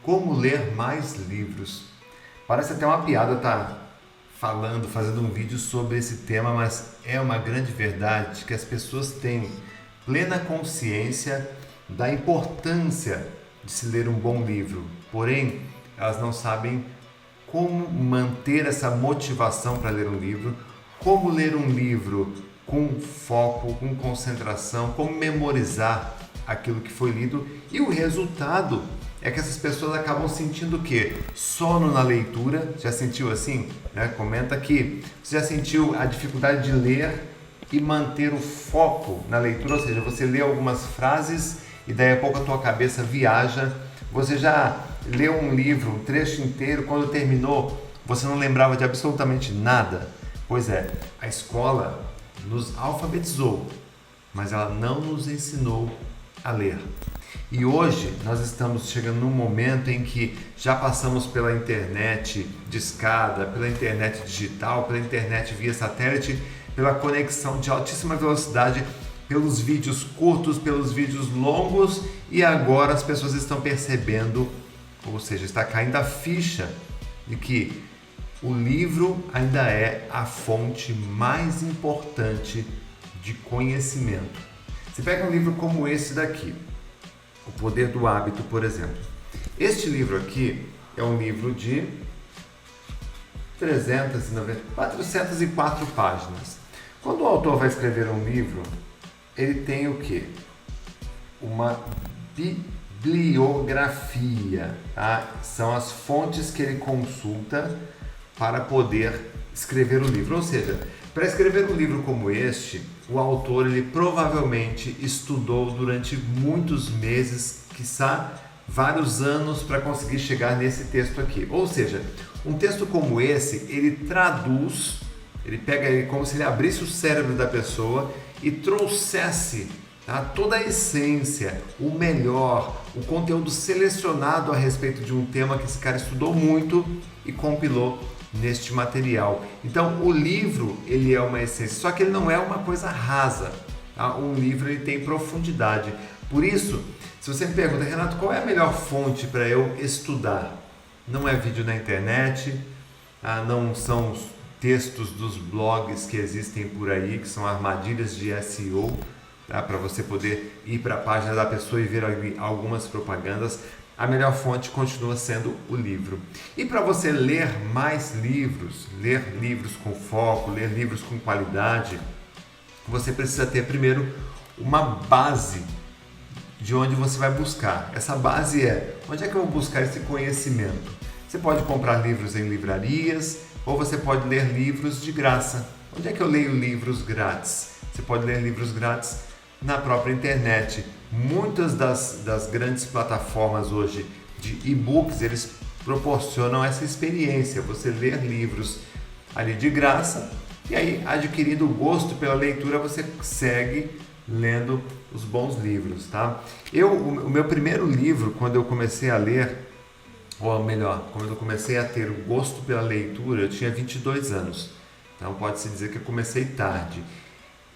Como ler mais livros. Parece até uma piada fazendo um vídeo sobre esse tema, mas é uma grande verdade que as pessoas têm plena consciência da importância de se ler um bom livro. Porém, elas não sabem como manter essa motivação para ler um livro, como ler um livro com foco, com concentração, como memorizar aquilo que foi lido, e o resultado é que essas pessoas acabam sentindo o quê? Sono na leitura. Já sentiu assim? Comenta aqui. Você já sentiu a dificuldade de ler e manter o foco na leitura? Ou seja, você lê algumas frases e daí a pouco a tua cabeça viaja. Você já leu um livro, um trecho inteiro, quando terminou, você não lembrava de absolutamente nada? Pois é, a escola nos alfabetizou, mas ela não nos ensinou a ler. E hoje nós estamos chegando num momento em que já passamos pela internet discada, pela internet digital, pela internet via satélite, pela conexão de altíssima velocidade, pelos vídeos curtos, pelos vídeos longos, e agora as pessoas estão percebendo, ou seja, está caindo a ficha de que o livro ainda é a fonte mais importante de conhecimento. Você pega um livro como esse daqui, O Poder do Hábito, por exemplo. Este livro aqui é um livro de 404 páginas. Quando o autor vai escrever um livro, ele tem o quê? Uma bibliografia, tá? São as fontes que ele consulta para poder escrever o livro. Ou seja, para escrever um livro como este, o autor ele provavelmente estudou durante muitos meses, quiçá vários anos, para conseguir chegar nesse texto aqui. Ou seja, um texto como esse, ele traduz, ele pega como se ele abrisse o cérebro da pessoa e trouxesse, tá, toda a essência, o melhor, o conteúdo selecionado a respeito de um tema que esse cara estudou muito e compilou neste material. Então o livro ele é uma essência, só que ele não é uma coisa rasa, tá? Um livro ele tem profundidade. Por isso, se você me pergunta, Renato, qual é a melhor fonte para eu estudar? Não é vídeo na internet, não são os textos dos blogs que existem por aí, que são armadilhas de SEO, tá? Para você poder ir para a página da pessoa e ver algumas propagandas. A melhor fonte continua sendo o livro. E para você ler mais livros, ler livros com foco, ler livros com qualidade, você precisa ter primeiro uma base de onde você vai buscar. Essa base é, onde é que eu vou buscar esse conhecimento? Você pode comprar livros em livrarias ou você pode ler livros de graça. Onde é que eu leio livros grátis? Você pode ler livros grátis na própria internet. Muitas das grandes plataformas hoje de e-books, eles proporcionam essa experiência, você ler livros ali de graça, e aí, adquirindo o gosto pela leitura, você segue lendo os bons livros, tá? O meu primeiro livro, quando eu comecei a ler, ou melhor, quando eu comecei a ter o gosto pela leitura, eu tinha 22 anos, então pode-se dizer que eu comecei tarde.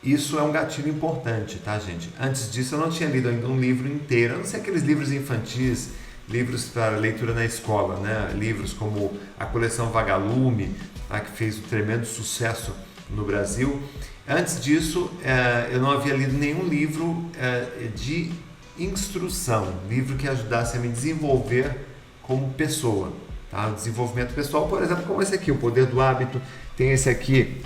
Isso é um gatilho importante, tá, gente? Antes disso eu não tinha lido ainda um livro inteiro, a não ser aqueles livros infantis, livros para leitura na escola, né? Livros como a coleção Vagalume, que fez um tremendo sucesso no Brasil. Antes disso, eu não havia lido nenhum livro de instrução, livro que ajudasse a me desenvolver como pessoa, tá? O desenvolvimento pessoal, por exemplo, como esse aqui, O Poder do Hábito, tem esse aqui,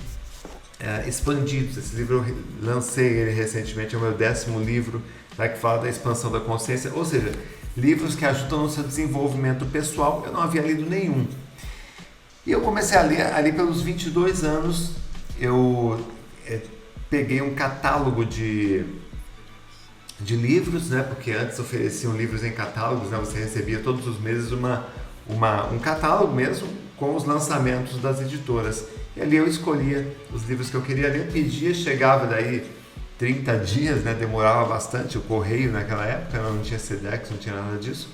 Expandidos. Esse livro eu lancei ele recentemente, é o meu 10º livro, tá, que fala da expansão da consciência, ou seja, livros que ajudam no seu desenvolvimento pessoal. Eu não havia lido nenhum. E eu comecei a ler ali pelos 22 anos, eu peguei um catálogo de livros, né, porque antes ofereciam livros em catálogos, né, você recebia todos os meses um catálogo mesmo com os lançamentos das editoras. E ali eu escolhia os livros que eu queria ler, pedia, chegava daí 30 dias, né? Demorava bastante, o correio naquela época, não tinha Sedex, não tinha nada disso.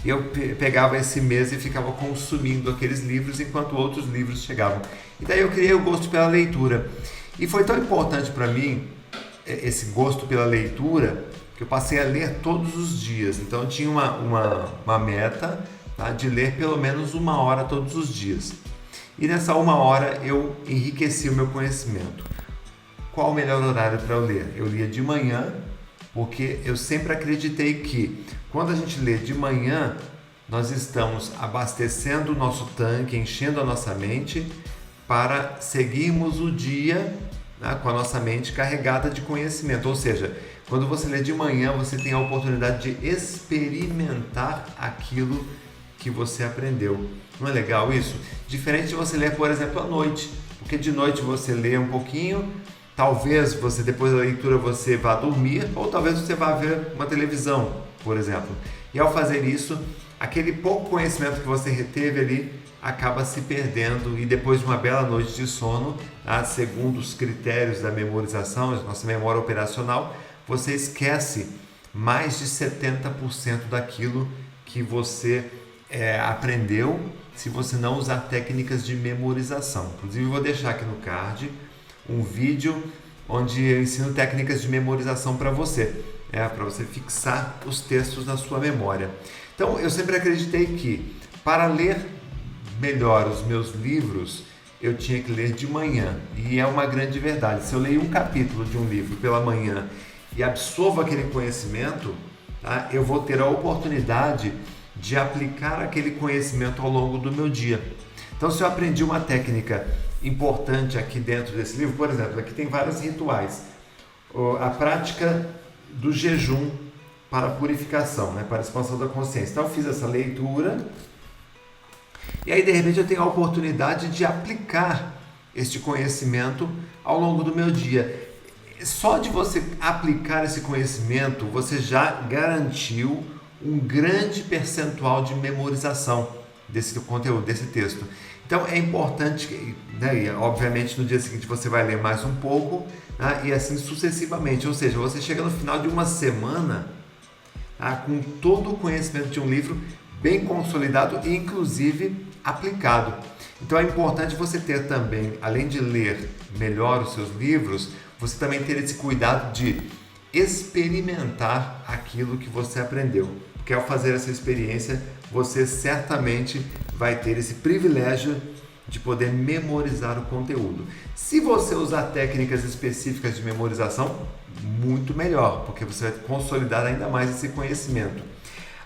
E eu pegava esse mês e ficava consumindo aqueles livros enquanto outros livros chegavam. E daí eu criei o gosto pela leitura. E foi tão importante para mim esse gosto pela leitura, que que eu passei a ler todos os dias. Então eu tinha uma meta, tá, de ler pelo menos 1 hora todos os dias. E nessa 1 hora eu enriqueci o meu conhecimento. Qual o melhor horário para eu ler? Eu lia de manhã, porque eu sempre acreditei que quando a gente lê de manhã, nós estamos abastecendo o nosso tanque, enchendo a nossa mente para seguirmos o dia, né, com a nossa mente carregada de conhecimento. Ou seja, quando você lê de manhã, você tem a oportunidade de experimentar aquilo que você aprendeu. Não é legal isso? Diferente de você ler, por exemplo, à noite. Porque de noite você lê um pouquinho, talvez você depois da leitura você vá dormir, ou talvez você vá ver uma televisão, por exemplo. E ao fazer isso, aquele pouco conhecimento que você reteve ali acaba se perdendo, e depois de uma bela noite de sono, segundo os critérios da memorização, nossa memória operacional, você esquece mais de 70% daquilo que você aprendeu, se você não usar técnicas de memorização. Inclusive, eu vou deixar aqui no card um vídeo onde eu ensino técnicas de memorização para você fixar os textos na sua memória. Então, eu sempre acreditei que para ler melhor os meus livros, eu tinha que ler de manhã. E é uma grande verdade. Se eu leio um capítulo de um livro pela manhã e absorvo aquele conhecimento, tá, eu vou ter a oportunidade de aplicar aquele conhecimento ao longo do meu dia. Então, se eu aprendi uma técnica importante aqui dentro desse livro, por exemplo, aqui tem vários rituais. A prática do jejum para a purificação, né, para a expansão da consciência. Então, eu fiz essa leitura e aí, de repente, eu tenho a oportunidade de aplicar este conhecimento ao longo do meu dia. Só de você aplicar esse conhecimento, você já garantiu um grande percentual de memorização desse conteúdo, desse texto. Então é importante, né, e obviamente no dia seguinte você vai ler mais um pouco, né, e assim sucessivamente. Ou seja, você chega no final de uma semana, tá, com todo o conhecimento de um livro bem consolidado e inclusive aplicado. Então é importante você ter também, além de ler melhor os seus livros, você também ter esse cuidado de experimentar aquilo que você aprendeu. Porque ao fazer essa experiência, você certamente vai ter esse privilégio de poder memorizar o conteúdo. Se você usar técnicas específicas de memorização, muito melhor, porque você vai consolidar ainda mais esse conhecimento.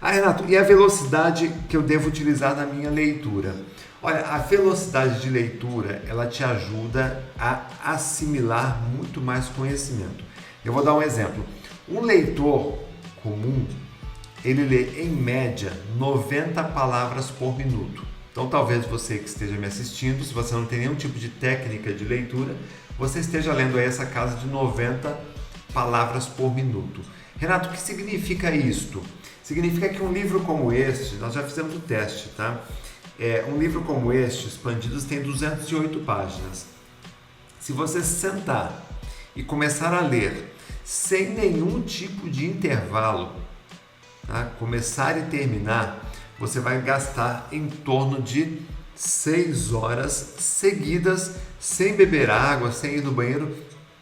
Renato, e a velocidade que eu devo utilizar na minha leitura? Olha, a velocidade de leitura, ela te ajuda a assimilar muito mais conhecimento. Eu vou dar um exemplo. Um leitor comum, ele lê em média 90 palavras por minuto. Então talvez você que esteja me assistindo, se você não tem nenhum tipo de técnica de leitura, você esteja lendo aí essa casa de 90 palavras por minuto. Renato, o que significa isto? Significa que um livro como este, nós já fizemos o teste, tá? Um livro como este, Expandidos, tem 208 páginas. Se você sentar e começar a ler sem nenhum tipo de intervalo, tá? Começar e terminar, você vai gastar em torno de 6 horas seguidas, sem beber água, sem ir no banheiro,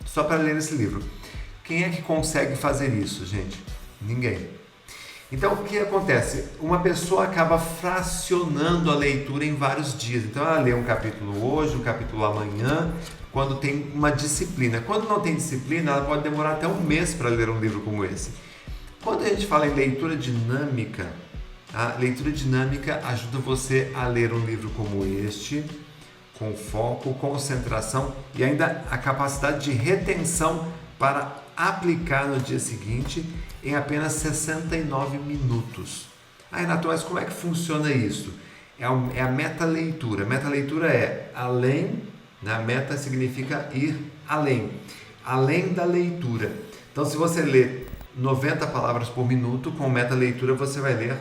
só para ler esse livro. Quem é que consegue fazer isso, gente? Ninguém. Então, o que acontece? Uma pessoa acaba fracionando a leitura em vários dias. Então, ela lê um capítulo hoje, um capítulo amanhã, quando tem uma disciplina. Quando não tem disciplina, ela pode demorar até um mês para ler um livro como esse. Quando a gente fala em leitura dinâmica, a leitura dinâmica ajuda você a ler um livro como este, com foco, concentração e ainda a capacidade de retenção para aplicar no dia seguinte em apenas 69 minutos. Renato, mas como é que funciona isso? É a meta-leitura. Meta-leitura é além, né? Meta significa ir além da leitura. Então, se você lê 90 palavras por minuto, com meta-leitura você vai ler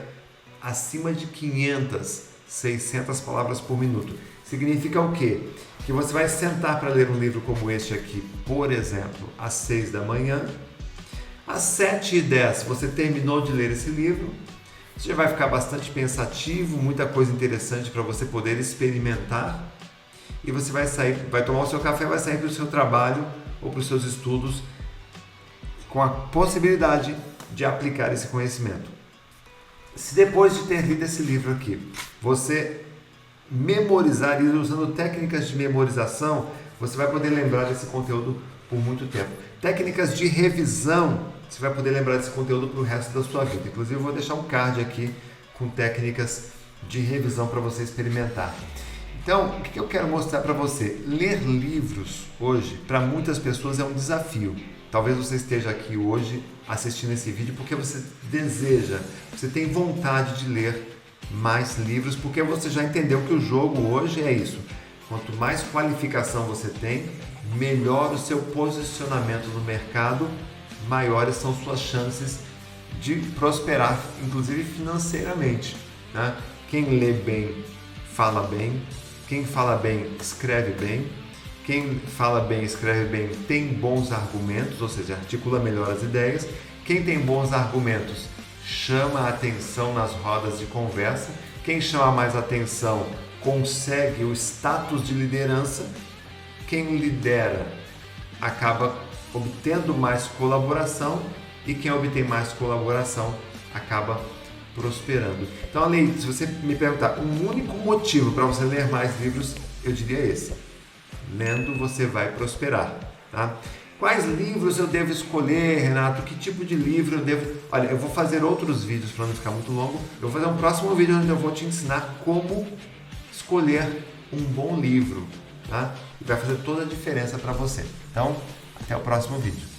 acima de 500, 600 palavras por minuto. Significa o quê? Que você vai sentar para ler um livro como este aqui, por exemplo, às 6 da manhã. Às 7h10 você terminou de ler esse livro. Você já vai ficar bastante pensativo, muita coisa interessante para você poder experimentar. E você vai sair, vai tomar o seu café, vai sair para o seu trabalho ou para os seus estudos com a possibilidade de aplicar esse conhecimento. Se depois de ter lido esse livro aqui, você memorizar e usando técnicas de memorização, você vai poder lembrar desse conteúdo por muito tempo. Técnicas de revisão, você vai poder lembrar desse conteúdo para o resto da sua vida. Inclusive, eu vou deixar um card aqui com técnicas de revisão para você experimentar. Então, o que eu quero mostrar para você? Ler livros hoje, para muitas pessoas, é um desafio. Talvez você esteja aqui hoje assistindo esse vídeo porque você deseja, você tem vontade de ler mais livros, porque você já entendeu que o jogo hoje é isso. Quanto mais qualificação você tem, melhor o seu posicionamento no mercado, maiores são suas chances de prosperar, inclusive financeiramente, né? Quem lê bem, fala bem. Quem fala bem, escreve bem. Quem fala bem, escreve bem, tem bons argumentos, ou seja, articula melhor as ideias. Quem tem bons argumentos chama a atenção nas rodas de conversa. Quem chama mais atenção consegue o status de liderança. Quem lidera acaba obtendo mais colaboração e quem obtém mais colaboração acaba prosperando. Então, além, se você me perguntar um único motivo para você ler mais livros, eu diria esse: lendo você vai prosperar, tá? Quais livros eu devo escolher, Renato? Que tipo de livro eu devo... Olha, eu vou fazer outros vídeos para não ficar muito longo. Eu vou fazer um próximo vídeo onde eu vou te ensinar como escolher um bom livro, tá? E vai fazer toda a diferença para você. Então, até o próximo vídeo.